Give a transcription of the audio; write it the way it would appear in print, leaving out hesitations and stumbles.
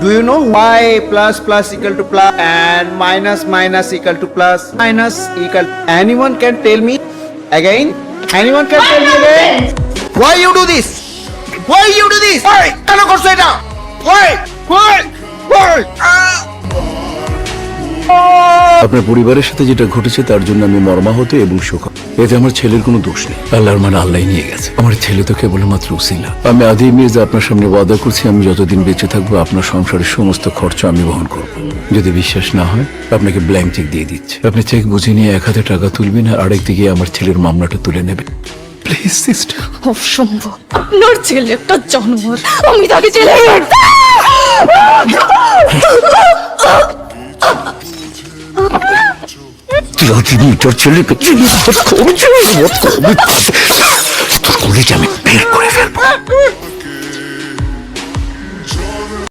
Do you know why plus plus equal to plus and minus minus equal to plus minus equal? Anyone can tell me again? Anyone can tell me again? Why you do this? Why you do this? Why? কেন করছো এটা? Why? Why? Why? আপনার পরিবারের সাথে যেটা ঘটেছে তার জন্য আমি মর্মাহত এবং শোকাহত। এতে আমার ছেলের কোনো দোষ নেই। আল্লাহর মানে আল্লাহ নিয়ে গেছে। আমার ছেলে তো কেবলমাত্র উসিলা। আমি আদি মির্জা আপনার সামনে ওয়াদা করছি, আমি যতদিন বেঁচে থাকবো আপনার সংসারের সমস্ত খরচ আমি বহন করব। যদি বিশ্বাস না হয় আপনাকে ব্ল্যাঙ্ক চেক দিয়ে দিচ্ছে। আপনি চেক বুঝে নিয়ে 1000 টাকা তুলবেন আর আরেক দিকে আমার ছেলের মামলাটা তুলে নেবেন। Please sister. অসম্ভব, আপনার ছেলে একটা জানোয়ার, আমি তাকে জেলে তোর ছেলেকে তোর কলেজে আমি বের করে ফেলবো।